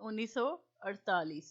1948।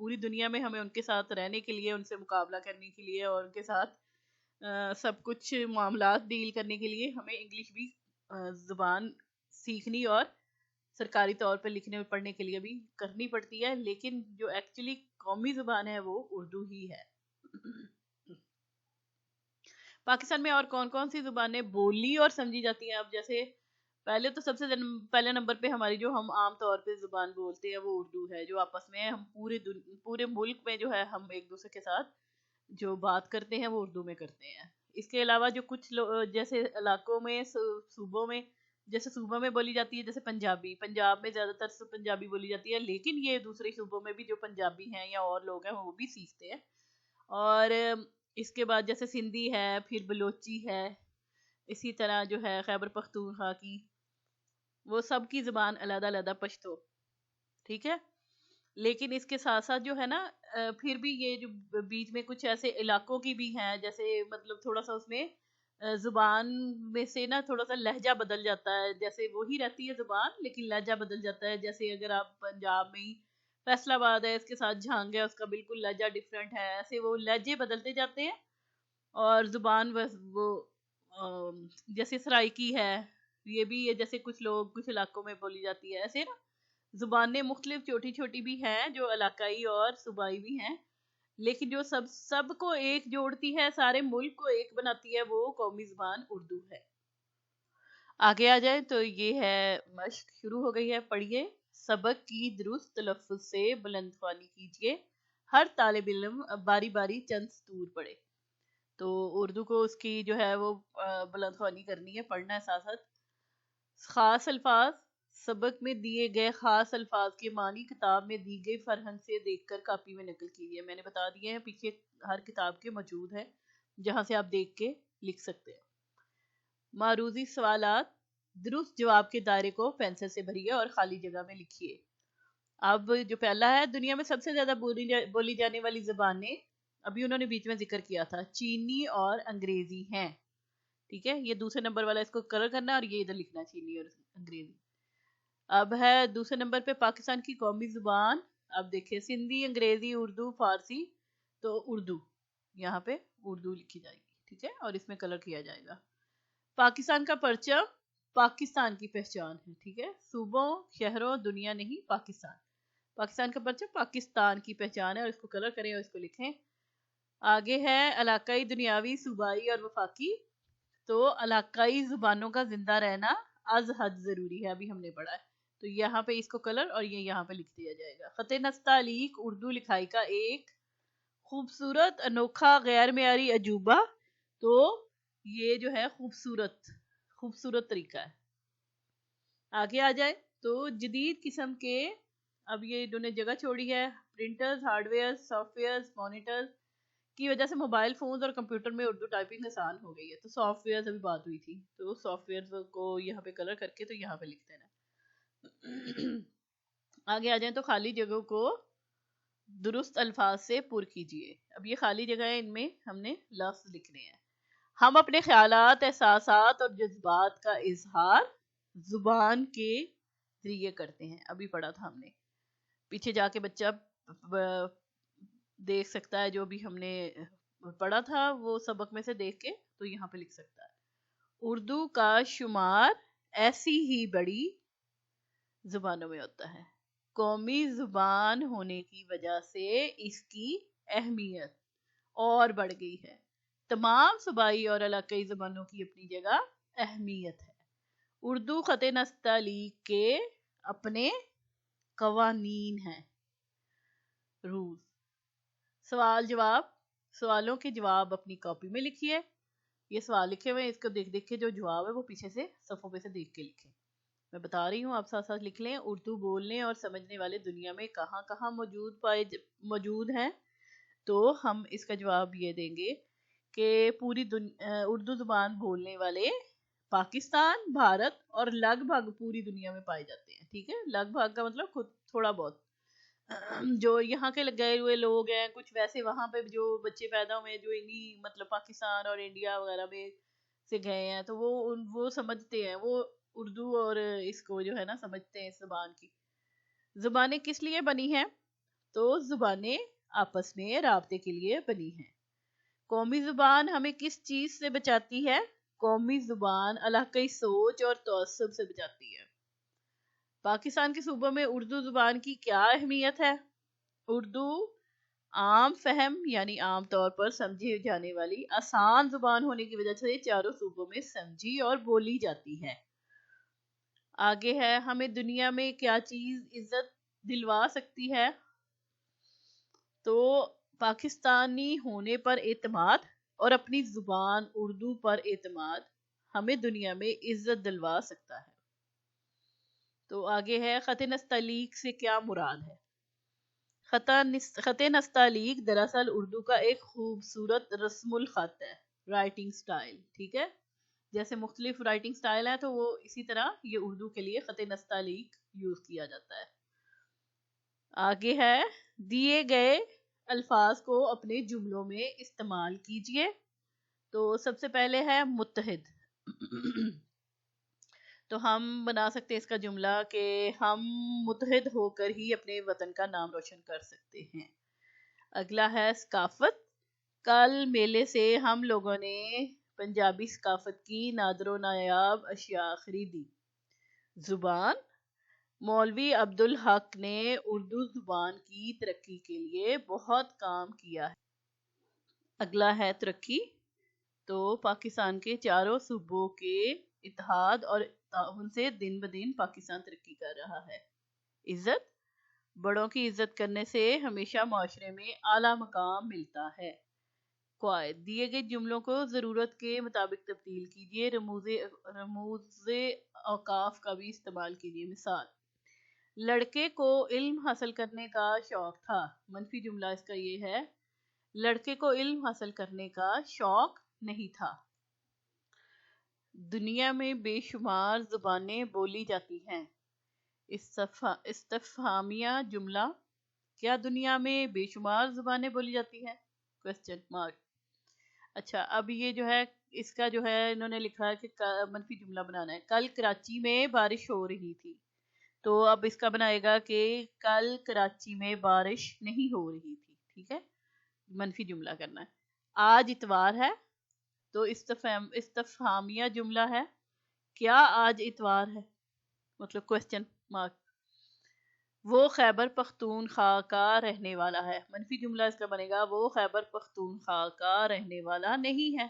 پوری دنیا میں ہمیں ان کے ساتھ رہنے کے لیے، ان سے مقابلہ کرنے کے لیے اور ان کے ساتھ سب کچھ معاملات ڈیل کرنے کے لیے ہمیں انگلش بھی زبان سیکھنی اور سرکاری طور پر لکھنے پڑھنے کے لیے بھی کرنی پڑتی ہے، لیکن جو ایکچولی قومی زبان ہے وہ اردو ہی ہے۔ پاکستان میں اور کون کون سی زبانیں بولی اور سمجھی جاتی ہیں؟ اب جیسے پہلے تو سب سے پہلے نمبر پہ ہماری جو ہم عام طور پہ زبان بولتے ہیں وہ اردو ہے، جو آپس میں ہم پورے ملک میں جو ہے ہم ایک دوسرے کے ساتھ جو بات کرتے ہیں وہ اردو میں کرتے ہیں۔ اس کے علاوہ جو کچھ جیسے علاقوں میں صوبوں میں، جیسے صوبوں میں بولی جاتی ہے جیسے پنجابی، پنجاب میں زیادہ تر پنجابی بولی جاتی ہے، لیکن یہ دوسرے صوبوں میں بھی جو پنجابی ہیں یا اور لوگ ہیں وہ بھی سیکھتے ہیں۔ اور اس کے بعد جیسے سندھی ہے، پھر بلوچی ہے، اسی طرح جو ہے خیبر پختونخوا کی، وہ سب کی زبان علیحدہ علیحدہ پشتو، ٹھیک ہے۔ لیکن اس کے ساتھ ساتھ جو ہے نا پھر بھی یہ جو بیچ میں کچھ ایسے علاقوں کی بھی ہیں، جیسے مطلب تھوڑا سا اس میں زبان میں سے نا تھوڑا سا لہجہ بدل جاتا ہے، جیسے وہی رہتی ہے زبان لیکن لہجہ بدل جاتا ہے۔ جیسے اگر آپ پنجاب میں ہی فیصل آباد ہے، اس کے ساتھ جھانگ ہے، اس کا بالکل لہجہ ڈفرینٹ ہے، ایسے وہ لہجے بدلتے جاتے ہیں اور زبان وہ جیسے سرائکی ہے، یہ بھی ہے جیسے کچھ لوگ کچھ علاقوں میں بولی جاتی ہے، ایسے نا زبانیں مختلف چھوٹی چھوٹی بھی ہیں جو علاقائی اور صوبائی بھی ہیں، لیکن جو سب کو ایک جوڑتی ہے، سارے ملک کو ایک بناتی ہے، وہ قومی زبان اردو ہے۔ آگے آ جائیں تو یہ ہے مشق شروع ہو گئی ہے، پڑھیے۔ سبق کی درست تلفظ سے بلند خوانی کیجیے، ہر طالب علم باری باری چند سطور پڑھے۔ تو اردو کو اس کی جو ہے وہ بلند خوانی کرنی ہے، پڑھنا ہے ساتھ ساتھ۔ خاص الفاظ، سبق میں دیے گئے خاص الفاظ کے معنی کتاب میں دی گئی فرہنگ سے دیکھ کر کاپی میں نقل کیجیے۔ میں نے بتا دیے ہیں پیچھے ہر کتاب کے موجود ہے جہاں سے آپ دیکھ کے لکھ سکتے ہیں۔ معروضی سوالات، درست جواب کے دائرے کو پینسل سے بھریے اور خالی جگہ میں لکھیے۔ اب جو پہلا ہے، دنیا میں سب سے زیادہ بولی جانے والی زبانیں، ابھی انہوں نے بیچ میں ذکر کیا تھا، چینی اور انگریزی ہیں، ٹھیک ہے۔ یہ دوسرے نمبر والا اس کو کلر کرنا اور یہ ادھر لکھنا، چینی اور انگریزی۔ اب ہے دوسرے نمبر پہ پاکستان کی قومی زبان، اب دیکھیں سندھی، انگریزی، اردو، فارسی، تو اردو، یہاں پہ اردو لکھی جائے گی، ٹھیک ہے، اور اس میں کلر کیا جائے گا۔ پاکستان کا پرچم پاکستان کی پہچان ہے، ٹھیک ہے، صوبوں، شہروں، دنیا نہیں، پاکستان۔ پاکستان کا پرچم پاکستان کی پہچان ہے، اور اس کو کلر کریں اور اس کو لکھیں۔ آگے ہے علاقائی، دنیاوی، صوبائی اور وفاقی۔ تو علاقائی زبانوں کا زندہ رہنا از حد ضروری ہے، ابھی ہم نے پڑھا ہے، تو یہاں پہ اس کو کلر اور یہ یہاں پہ لکھ دیا جائے گا۔ خط نستعلیق اردو لکھائی کا ایک خوبصورت، انوکھا، غیر معیاری عجوبہ، تو یہ جو ہے خوبصورت طریقہ ہے۔ آگے آ جائے تو جدید قسم کے، اب یہ انہوں نے جگہ چھوڑی ہے، printers, hard where, soft where, monitors کی وجہ سے موبائل فونز اور کمپیوٹر میں اردو ٹائپنگ آسان ہو گئی ہے۔ تو سافٹ ویئر ابھی بات ہوئی تھی، تو سافٹ ویئر کو یہاں پہ کلر کر کے تو یہاں پہ لکھ دینا۔ آگے آ جائیں تو خالی جگہوں کو درست الفاظ سے پر کیجیے۔ اب یہ خالی جگہ ہے، ان میں ہم نے لفظ لکھنے ہیں۔ ہم اپنے خیالات، احساسات اور جذبات کا اظہار زبان کے ذریعے کرتے ہیں، ابھی پڑھا تھا ہم نے، پیچھے جا کے بچہ دیکھ سکتا ہے، جو بھی ہم نے پڑھا تھا وہ سبق میں سے دیکھ کے تو یہاں پہ لکھ سکتا ہے۔ اردو کا شمار ایسی ہی بڑی زبانوں میں ہوتا ہے، قومی زبان ہونے کی وجہ سے اس کی اہمیت اور بڑھ گئی ہے۔ تمام صوبائی اور علاقائی زبانوں کی اپنی جگہ اہمیت ہے۔ اردو خط نستعلیق کے اپنے قوانین ہیں، رولز۔ سوال جواب، سوالوں کے جواب اپنی کاپی میں لکھیے۔ یہ سوال لکھے ہوئے، اس کو دیکھ دیکھ کے جو جواب ہے وہ پیچھے سے صفحوں پہ سے دیکھ کے لکھیں۔ میں بتا رہی ہوں، آپ ساتھ ساتھ لکھ لیں۔ اردو بولنے اور سمجھنے والے دنیا میں کہاں کہاں موجود ہیں، تو ہم اس کا جواب یہ دیں گے کہ پوری اردو زبان بولنے والے پاکستان، بھارت اور لگ بھگ پوری دنیا میں پائے جاتے ہیں، ٹھیک ہے۔ لگ بھگ کا مطلب خود تھوڑا بہت، جو یہاں کے گئے ہوئے لوگ ہیں کچھ ویسے، وہاں پہ جو بچے پیدا ہوئے جو انہی مطلب پاکستان اور انڈیا وغیرہ میں سے گئے ہیں، تو وہ سمجھتے ہیں، وہ اردو اور اس کو جو ہے نا سمجھتے ہیں، اس زبان کی۔ زبانیں کس لیے بنی ہیں؟ تو زبانیں آپس میں رابطے کے لیے بنی ہیں۔ قومی زبان ہمیں کس چیز سے بچاتی ہے؟ قومی زبان علاقائی سوچ اور تعصب سے بچاتی ہے۔ پاکستان کے صوبوں میں اردو زبان کی کیا اہمیت ہے؟ اردو عام فہم یعنی عام طور پر سمجھی جانے والی آسان زبان ہونے کی وجہ سے چاروں صوبوں میں سمجھی اور بولی جاتی ہے۔ آگے ہے، ہمیں دنیا میں کیا چیز عزت دلوا سکتی ہے؟ تو پاکستانی ہونے پر اعتماد اور اپنی زبان اردو پر اعتماد ہمیں دنیا میں عزت دلوا سکتا ہے۔ تو آگے ہے، خط نستعلیق سے کیا مراد ہے؟ خط نستعلیق دراصل اردو کا ایک خوبصورت رسم الخط ہے، رائٹنگ سٹائل، ٹھیک ہے؟ جیسے مختلف رائٹنگ سٹائل ہے تو وہ اسی طرح یہ اردو کے لیے خط نستعلیق یوز کیا جاتا ہے۔ آگے ہے، دیے گئے الفاظ کو اپنے جملوں میں استعمال کیجئے۔ تو سب سے پہلے ہے متحد۔ تو ہم بنا سکتے ہیں اس کا جملہ کہ ہم متحد ہو کر ہی اپنے وطن کا نام روشن کر سکتے ہیں۔ اگلا ہے ثقافت۔ کل میلے سے ہم لوگوں نے پنجابی ثقافت کی نادر و نایاب اشیاء خریدی۔ زبان، مولوی عبدالحق نے اردو زبان کی ترقی کے لیے بہت کام کیا ہے۔ اگلا ہے ترقی۔ تو پاکستان کے چاروں صوبوں کے اتحاد اور تعاون سے دن بدن پاکستان ترقی کر رہا ہے۔ عزت، بڑوں کی عزت کرنے سے ہمیشہ معاشرے میں اعلیٰ مقام ملتا ہے۔ قواعد، دیے گئے جملوں کو ضرورت کے مطابق تبدیل کیجیے۔ رموز اوقاف کا بھی استعمال کیجیے۔ مثال، لڑکے کو علم حاصل کرنے کا شوق تھا۔ منفی جملہ اس کا یہ ہے، لڑکے کو علم حاصل کرنے کا شوق نہیں تھا۔ دنیا میں بے شمار زبانیں بولی جاتی ہیں۔ استفہامیہ جملہ، کیا دنیا میں بے شمار زبانیں بولی جاتی ہیں؟ Question mark. اچھا، اب یہ جو ہے اس کا جو ہے انہوں نے لکھا ہے کہ منفی جملہ بنانا ہے۔ کل کراچی میں بارش ہو رہی تھی۔ تو اب اس کا بنائے گا کہ کل کراچی میں بارش نہیں ہو رہی تھی، ٹھیک ہے؟ منفی جملہ کرنا ہے۔ آج اتوار ہے۔ تو استفہامیہ جملہ ہے، کیا آج اتوار ہے؟ مطلب کوسچن مارک۔ وہ خیبر پختونخوا کا رہنے والا ہے۔ منفی جملہ اس کا بنے گا، وہ خیبر پختونخوا کا رہنے والا نہیں ہے۔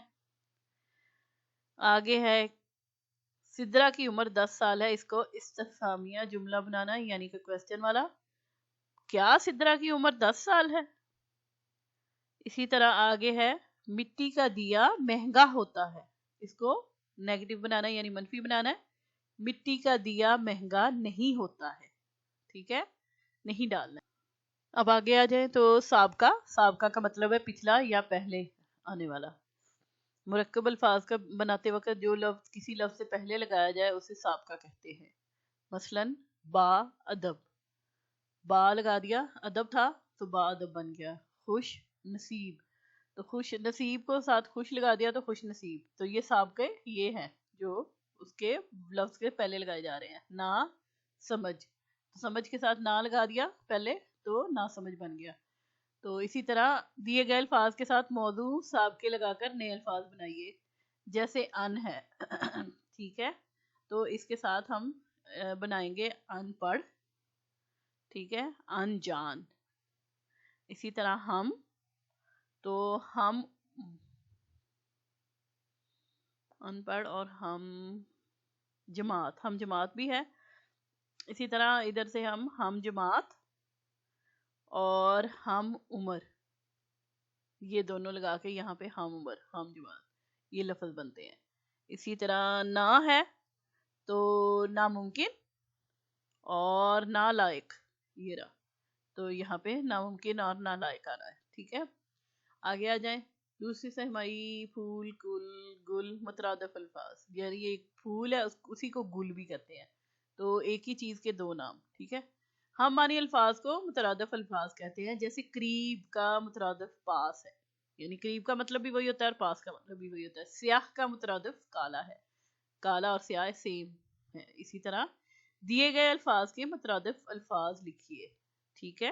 آگے ہے، سدرا کی عمر 10 سال ہے۔ اس کو استفہامیہ جملہ بنانا ہے، یعنی کہ کوسچن والا، کیا سدرا کی عمر 10 سال ہے؟ اسی طرح آگے ہے، مٹی کا دیا مہنگا ہوتا ہے۔ اس کو نیگیٹو بنانا ہے، یعنی منفی بنانا ہے، مٹی کا دیا مہنگا نہیں ہوتا ہے، ٹھیک ہے؟ نہیں ڈالنا ہے۔ اب آگے آ جائیں تو سابقہ۔ سابقہ کا مطلب ہے پچھلا یا پہلے آنے والا۔ مرکب الفاظ کا بناتے وقت جو لفظ کسی لفظ سے پہلے لگایا جائے اسے سابقہ کہتے ہیں۔ مثلاً با ادب، با لگا دیا، ادب تھا تو با ادب بن گیا۔ خوش نصیب، تو خوش نصیب کو ساتھ خوش لگا دیا تو خوش نصیب۔ تو یہ سابقے یہ ہیں جو اس کے لفظ کے پہلے لگائے جا رہے ہیں۔ نا سمجھ، تو سمجھ کے ساتھ نا لگا دیا پہلے تو نا سمجھ بن گیا۔ تو اسی طرح دیے گئے الفاظ کے ساتھ موضوع سابقے لگا کر نئے الفاظ بنائیے۔ جیسے ان ہے، ٹھیک ہے؟ تو اس کے ساتھ ہم بنائیں گے ان پڑھ، ٹھیک ہے؟ انجان۔ اسی طرح ہم، تو ہم ان پڑھ اور ہم جماعت، ہم جماعت بھی ہے۔ اسی طرح ادھر سے ہم جماعت اور ہم عمر، یہ دونوں لگا کے یہاں پہ ہم عمر ہم جماعت یہ لفظ بنتے ہیں۔ اسی طرح نا ہے تو ناممکن اور نالائق، یہ رہا، تو یہاں پہ ناممکن اور نالائق آ رہا ہے، ٹھیک ہے؟ آگے آ جائیں، دوسری سہمائی پھول گل مترادف الفاظ، یعنی یہ ایک پھول ہے اسی کو گل بھی کہتے ہیں، تو ایک ہی چیز کے دو نام، ٹھیک ہے؟ ہم معنی الفاظ کو مترادف الفاظ کہتے ہیں، جیسے قریب کا مترادف پاس ہے، یعنی قریب کا مطلب بھی وہی ہوتا ہے اور پاس کا مطلب بھی وہی ہوتا ہے۔ سیاہ کا مترادف کالا ہے، کالا اور سیاہ سیم ہے۔ اسی طرح دیے گئے الفاظ کے مترادف الفاظ لکھیے، ٹھیک ہے؟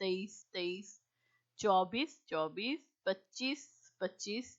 23 23, 24 24, 25 25,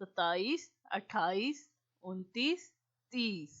27, 28, 29, 30।